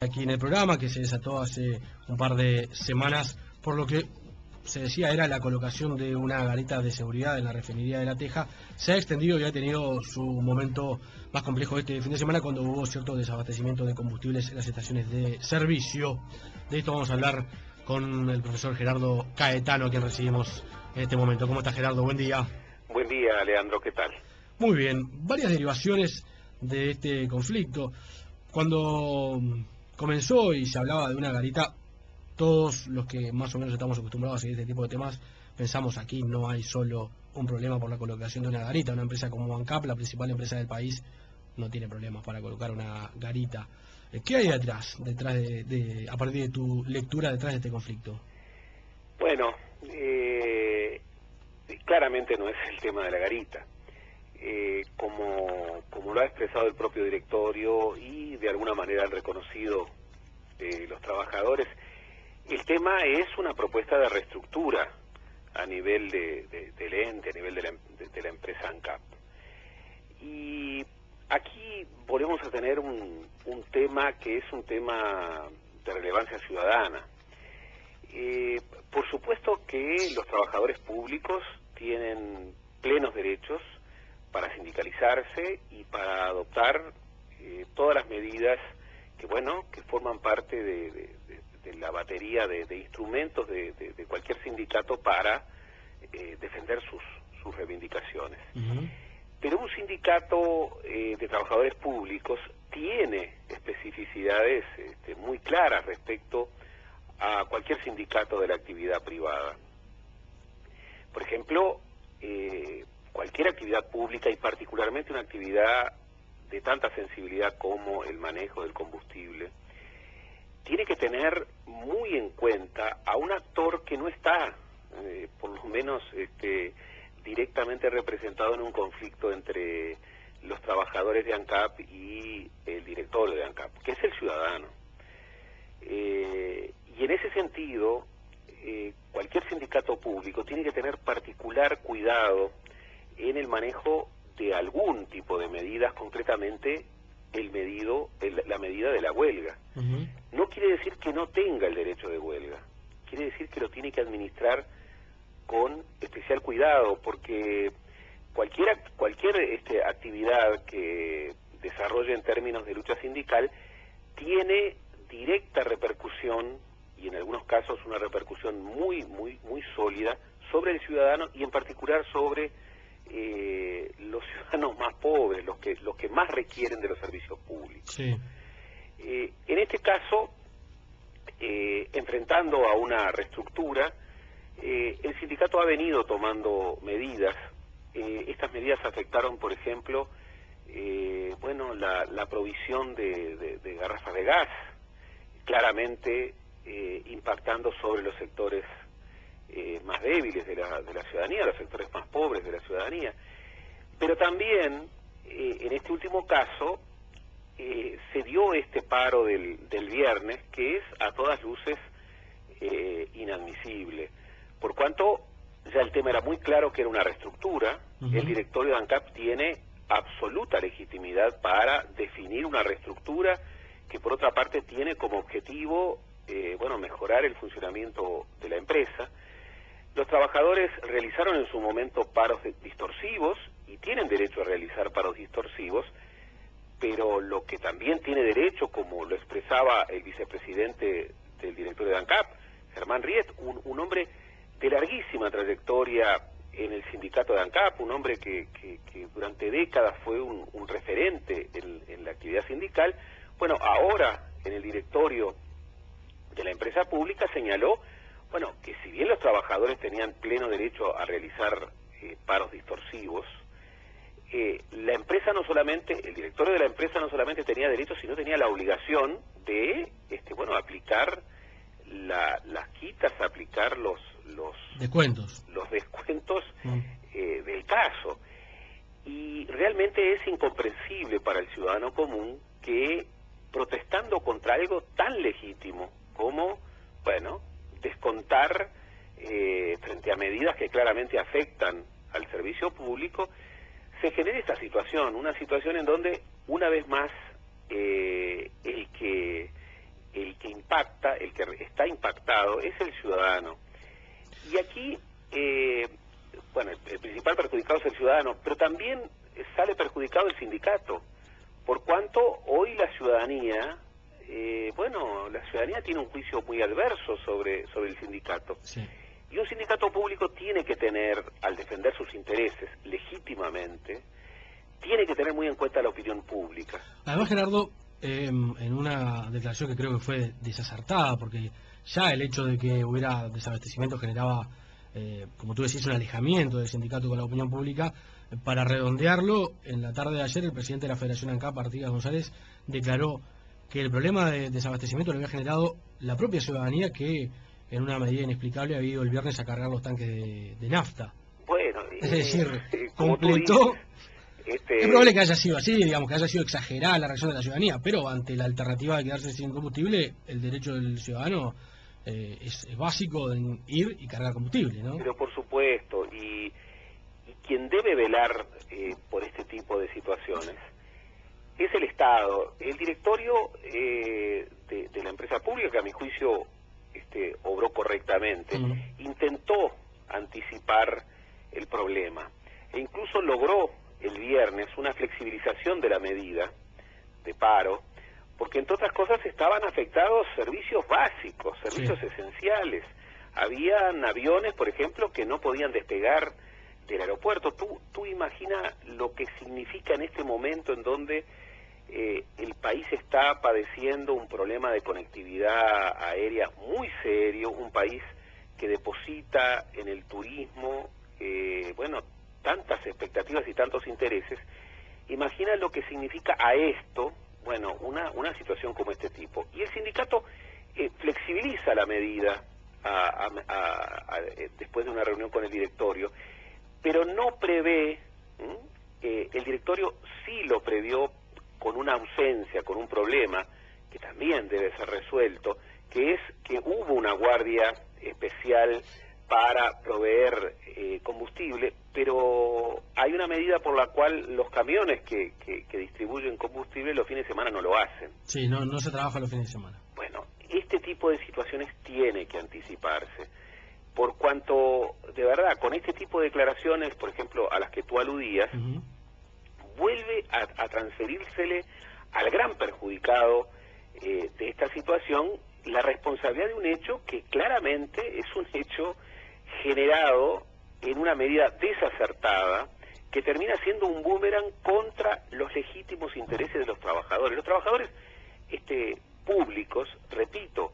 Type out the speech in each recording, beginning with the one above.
Aquí en el programa, que se desató hace un par de semanas, por lo que se decía era la colocación de una garita de seguridad en la refinería de La Teja, se ha extendido y ha tenido su momento más complejo este fin de semana cuando hubo cierto desabastecimiento de combustibles en las estaciones de servicio. De esto vamos a hablar con el profesor Gerardo Caetano, a quien recibimos en este momento. ¿Cómo está, Gerardo? Buen día. Buen día, Leandro, ¿qué tal? Muy bien, varias derivaciones de este conflicto. Cuando comenzó y se hablaba de una garita, todos los que más o menos estamos acostumbrados a seguir este tipo de temas, pensamos aquí no hay solo un problema por la colocación de una garita. Una empresa como ANCAP, la principal empresa del país, no tiene problemas para colocar una garita. ¿Qué hay detrás a partir de tu lectura, detrás de este conflicto? Bueno, claramente no es el tema de la garita. Como lo ha expresado el propio directorio y de alguna manera han reconocido los trabajadores, el tema es una propuesta de reestructura a nivel del ente, a nivel de la empresa ANCAP. Y aquí volvemos a tener un tema que es un tema de relevancia ciudadana. Por supuesto que los trabajadores públicos tienen plenos derechos para sindicalizarse y para adoptar todas las medidas que forman parte de la batería de instrumentos de cualquier sindicato para defender sus reivindicaciones. Uh-huh. Pero un sindicato de trabajadores públicos tiene especificidades muy claras respecto a cualquier sindicato de la actividad privada. Por ejemplo, cualquier actividad pública y particularmente una actividad de tanta sensibilidad como el manejo del combustible, tiene que tener muy en cuenta a un actor que no está, por lo menos directamente representado en un conflicto entre los trabajadores de ANCAP y el directorio de ANCAP, que es el ciudadano. Y en ese sentido, cualquier sindicato público tiene que tener particular cuidado en el manejo de algún tipo de medidas, concretamente la medida de la huelga. Uh-huh. No quiere decir que no tenga el derecho de huelga, quiere decir que lo tiene que administrar con especial cuidado, porque cualquier actividad que desarrolle en términos de lucha sindical tiene directa repercusión, y en algunos casos una repercusión muy sólida sobre el ciudadano y en particular sobre los ciudadanos más pobres, los que más requieren de los servicios públicos. Sí. En este caso, enfrentando a una reestructura, el sindicato ha venido tomando medidas. Estas medidas afectaron, por ejemplo, la provisión de garrafas de gas, claramente impactando sobre los sectores más débiles de la ciudadanía, los sectores más pobres de la ciudadanía. Pero también, en este último caso, se dio este paro del viernes, que es a todas luces inadmisible, por cuanto ya el tema era muy claro que era una reestructura. Uh-huh. El directorio de ANCAP tiene absoluta legitimidad para definir una reestructura que por otra parte tiene como objetivo mejorar el funcionamiento de la empresa. Los trabajadores realizaron en su momento paros distorsivos y tienen derecho a realizar paros distorsivos, pero lo que también tiene derecho, como lo expresaba el vicepresidente del directorio de ANCAP, Germán Riet, un hombre de larguísima trayectoria en el sindicato de ANCAP, un hombre que durante décadas fue un referente en la actividad sindical, ahora en el directorio de la empresa pública señaló que si bien los trabajadores tenían pleno derecho a realizar paros distorsivos, la empresa no solamente, el directorio de la empresa no solamente tenía derecho, sino tenía la obligación de aplicar las quitas, aplicar los descuentos del caso. Y realmente es incomprensible para el ciudadano común que, protestando contra algo tan legítimo como descontar frente a medidas que claramente afectan al servicio público, se genere esta situación, una situación en donde una vez más el que impacta, el que está impactado, es el ciudadano. Y aquí, bueno, el principal perjudicado es el ciudadano, pero también sale perjudicado el sindicato, por cuanto hoy la ciudadanía, la ciudadanía tiene un juicio muy adverso sobre el sindicato. Sí. Y un sindicato público tiene que tener, al defender sus intereses legítimamente, tiene que tener muy en cuenta la opinión pública. Además, Gerardo, en una declaración que creo que fue desacertada, porque ya el hecho de que hubiera desabastecimiento generaba, como tú decís, un alejamiento del sindicato con la opinión pública. Para redondearlo, en la tarde de ayer el presidente de la Federación ANCAP, Artigas González, declaró que el problema de desabastecimiento lo había generado la propia ciudadanía, que en una medida inexplicable había ido el viernes a cargar los tanques de nafta. Bueno, es decir, completó... Es probable que haya sido así, digamos, que haya sido exagerada la reacción de la ciudadanía, pero ante la alternativa de quedarse sin combustible, el derecho del ciudadano es básico en ir y cargar combustible, ¿no? Pero por supuesto, y quien debe velar por este tipo de situaciones es el Estado. El directorio de la empresa pública, que a mi juicio obró correctamente, intentó anticipar el problema e incluso logró el viernes una flexibilización de la medida de paro, porque entre otras cosas estaban afectados servicios básicos, servicios esenciales. Habían aviones, por ejemplo, que no podían despegar del aeropuerto. Tú imagina lo que significa en este momento en donde el país está padeciendo un problema de conectividad aérea muy serio, un país que deposita en el turismo, tantas expectativas y tantos intereses. Imagina lo que significa a esto, una situación como este tipo. Y el sindicato flexibiliza la medida después de una reunión con el directorio, pero no prevé, el directorio sí lo previó con una ausencia, con un problema que también debe ser resuelto, que es que hubo una guardia especial para proveer combustible, pero hay una medida por la cual los camiones que distribuyen combustible los fines de semana no lo hacen. Sí, no se trabaja los fines de semana. Bueno, este tipo de situaciones tiene que anticiparse, por cuanto, de verdad, con este tipo de declaraciones, por ejemplo, a las que tú aludías, vuelve a transferírsele al gran perjudicado de esta situación la responsabilidad de un hecho que claramente es un hecho generado en una medida desacertada, que termina siendo un boomerang contra los legítimos intereses de los trabajadores. Los trabajadores públicos, repito,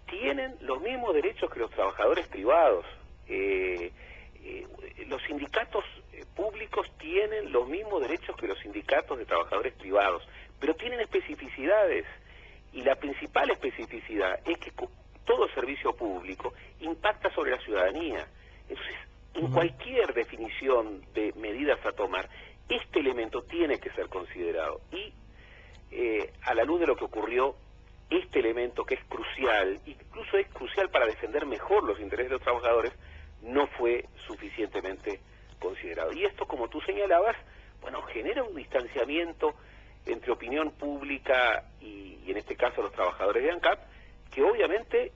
tienen los mismos derechos que los trabajadores privados. Los sindicatos públicos tienen los mismos derechos que los sindicatos de trabajadores privados, pero tienen especificidades, y la principal especificidad es que todo servicio público impacta sobre la ciudadanía. Entonces, en cualquier definición de medidas a tomar, este elemento tiene que ser considerado. Y a la luz de lo que ocurrió, este elemento que es crucial, incluso es crucial para defender mejor los intereses de los trabajadores, no fue suficientemente considerado. Y esto, como tú señalabas, genera un distanciamiento entre opinión pública y en este caso los trabajadores de ANCAP, que obviamente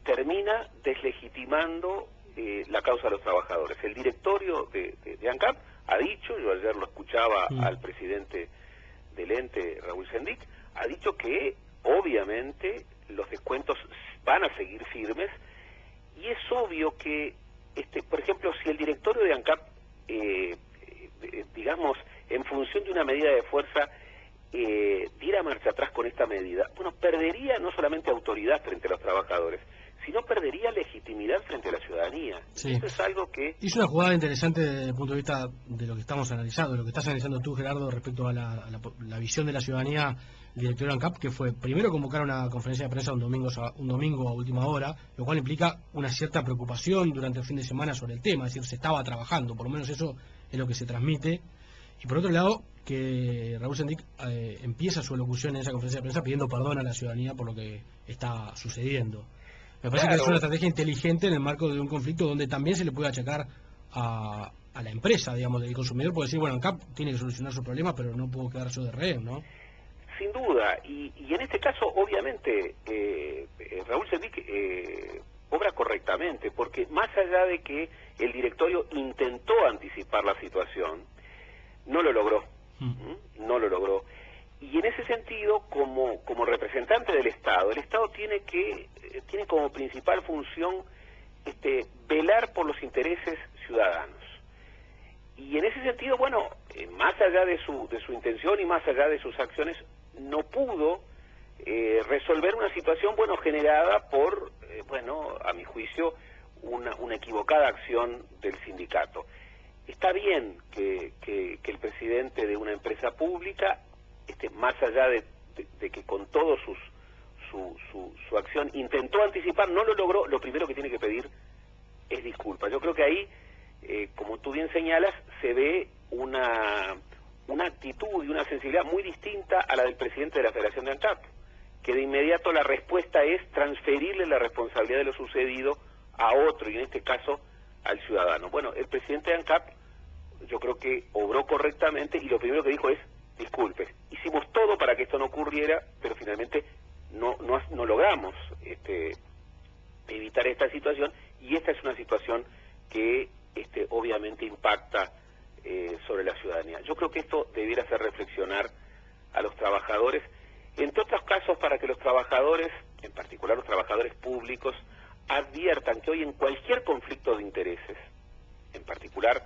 termina deslegitimando la causa de los trabajadores. El directorio de ANCAP ha dicho, yo ayer lo escuchaba al presidente del ente, Raúl Sendic, ha dicho que obviamente los descuentos van a seguir firmes, y es obvio que, por ejemplo, si el directorio de ANCAP, digamos, en función de una medida de fuerza, diera marcha atrás con esta medida, perdería no solamente autoridad frente a los trabajadores, sino perdería legitimidad frente a la ciudadanía. Sí. Eso es algo que... Hizo una jugada interesante desde el punto de vista de lo que estamos analizando, lo que estás analizando tú, Gerardo, respecto a la visión de la ciudadanía, el director de ANCAP, que fue primero convocar una conferencia de prensa un domingo a última hora, lo cual implica una cierta preocupación durante el fin de semana sobre el tema, es decir, se estaba trabajando, por lo menos eso es lo que se transmite. Y por otro lado, que Raúl Sendic empieza su elocución en esa conferencia de prensa pidiendo perdón a la ciudadanía por lo que está sucediendo. Me parece que es una estrategia inteligente en el marco de un conflicto donde también se le puede achacar a la empresa, digamos, del consumidor, puede decir, ANCAP tiene que solucionar su problema, pero no puedo quedar yo de rehén, ¿no? Sin duda, y en este caso, obviamente, Raúl Sendic obra correctamente, porque más allá de que el directorio intentó anticipar la situación, no lo logró. No lo logró. Y en ese sentido, como representante del Estado, el Estado tiene como principal función velar por los intereses ciudadanos. Y en ese sentido, bueno, más allá de su intención y más allá de sus acciones, no pudo resolver una situación, bueno, generada por, a mi juicio, una equivocada acción del sindicato. Está bien que el presidente de una empresa pública, más allá de que con todo su acción intentó anticipar, no lo logró, lo primero que tiene que pedir es disculpas. Yo creo que ahí, como tú bien señalas, se ve una actitud y una sensibilidad muy distinta a la del presidente de la Federación de ANCAP, que de inmediato la respuesta es transferirle la responsabilidad de lo sucedido a otro, y en este caso al ciudadano. Bueno, el presidente de ANCAP yo creo que obró correctamente y lo primero que dijo es: disculpe, hicimos todo para que esto no ocurriera, pero finalmente no logramos evitar esta situación, y esta es una situación que obviamente impacta sobre la ciudadanía. Yo creo que esto debiera hacer reflexionar a los trabajadores, entre otros casos, para que los trabajadores, en particular los trabajadores públicos, adviertan que hoy en cualquier conflicto de intereses, en particular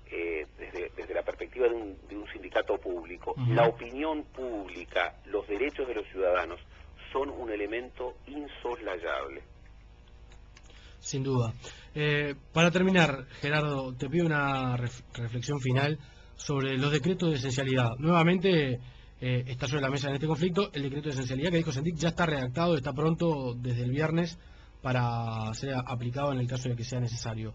desde la perspectiva de un sindicato público, la opinión pública, los derechos de los ciudadanos son un elemento insoslayable. Sin duda. Para terminar, Gerardo, te pido una reflexión final sobre los decretos de esencialidad. Nuevamente está sobre la mesa en este conflicto el decreto de esencialidad que dijo Sendic ya está redactado, está pronto desde el viernes para ser aplicado en el caso de que sea necesario.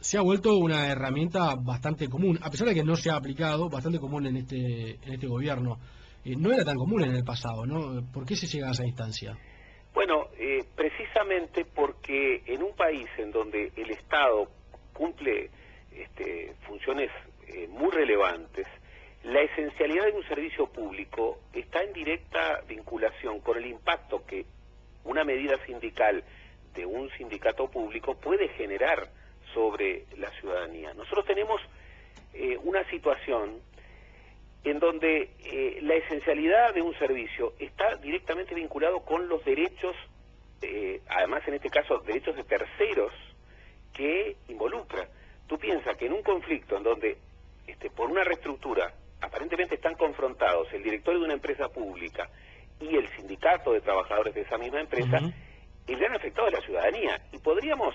Se ha vuelto una herramienta bastante común, a pesar de que no se ha aplicado, bastante común en este gobierno. No era tan común en el pasado, ¿no? ¿Por qué se llega a esa instancia? Bueno, precisamente porque en un país en donde el Estado cumple funciones muy relevantes, la esencialidad de un servicio público está en directa vinculación con el impacto que una medida sindical de un sindicato público puede generar sobre la ciudadanía. Nosotros tenemos una situación en donde la esencialidad de un servicio está directamente vinculado con los derechos, además en este caso derechos de terceros que involucra. Tú piensas que en un conflicto en donde por una reestructura aparentemente están confrontados el directorio de una empresa pública y el sindicato de trabajadores de esa misma empresa, el gran afectado es la ciudadanía. Y podríamos,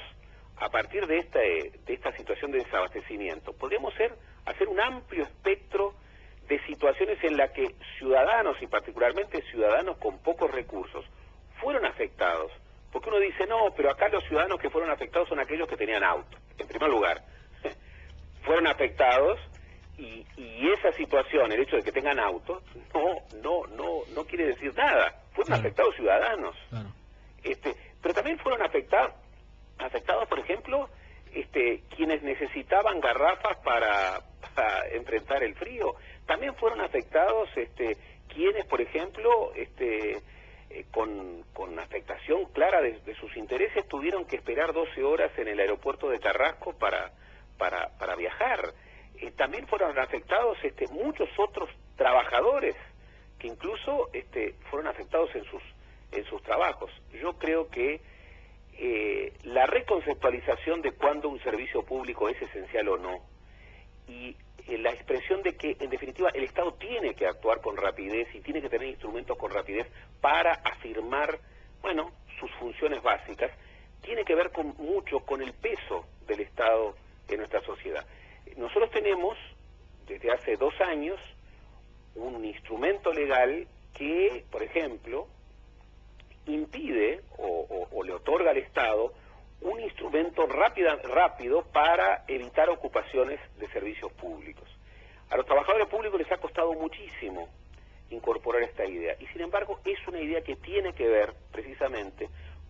a partir de esta situación de desabastecimiento, podríamos hacer un amplio espectro de situaciones en las que ciudadanos, y particularmente ciudadanos con pocos recursos, fueron afectados. Porque uno dice, no, pero acá los ciudadanos que fueron afectados son aquellos que tenían auto. En primer lugar, fueron afectados, y esa situación, el hecho de que tengan auto, no quiere decir nada. Fueron afectados ciudadanos. Claro. Pero también fueron afectados, por ejemplo, quienes necesitaban garrafas para enfrentar el frío. También fueron afectados quienes, por ejemplo, con afectación clara de sus intereses, tuvieron que esperar 12 horas en el aeropuerto de Carrasco para viajar. También fueron afectados muchos otros trabajadores que incluso fueron afectados en sus trabajos. Yo creo que la reconceptualización de cuándo un servicio público es esencial o no, y la expresión de que, en definitiva, el Estado tiene que actuar con rapidez y tiene que tener instrumentos con rapidez para afirmar, sus funciones básicas, tiene que ver mucho con el peso del Estado en nuestra sociedad. Nosotros tenemos, desde hace 2 años, un instrumento legal que, por ejemplo, impide o le otorga al Estado un instrumento rápido para evitar ocupaciones de servicios públicos. A los trabajadores públicos les ha costado muchísimo incorporar esta idea, y sin embargo es una idea que tiene que ver precisamente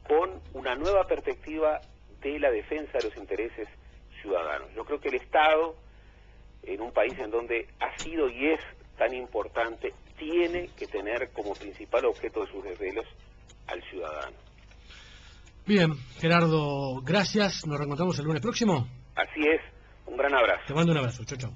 con una nueva perspectiva de la defensa de los intereses ciudadanos. Yo creo que el Estado, en un país en donde ha sido y es tan importante, tiene que tener como principal objeto de sus desvelos al ciudadano. Bien, Gerardo, gracias. Nos reencontramos el lunes próximo. Así es. Un gran abrazo. Te mando un abrazo. Chau, chau.